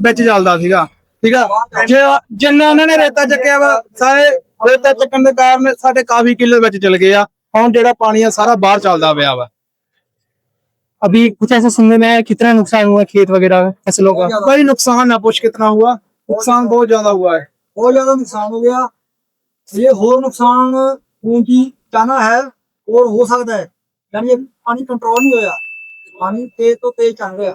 ਵਿੱਚ ਚੱਲਦਾ ਸੀਗਾ। ਠੀਕ ਆ, ਜਿੰਨਾ ਉਹਨਾਂ ਨੇ ਰੇਤਾ ਚੱਕਿਆ ਵਾ, ਸਾਰੇ ਰੇਤਾ ਚੱਕਣ ਦੇ ਕਾਰਨ ਸਾਡੇ ਕਾਫੀ ਕਿੱਲੇ ਵਿੱਚ ਚਲ ਗਏ ਆ। ਹੁਣ ਜਿਹੜਾ ਪਾਣੀ ਆ ਸਾਰਾ बाहर चलता पाया वा। अभी कुछ ऐसा सुनने में आया कितना नुकसान हुआ खेत वगैरह फसलों का? भाई नुकसान ना पूछ कितना हुआ, नुकसान बहुत ज्यादा हुआ है, बहुत ज्यादा नुकसान हो गया। ये और नुकसान क्योंकि जाना है और हो सकता है, यानी पानी कंट्रोल नहीं होया, पानी तेज तो तेज चल रहा।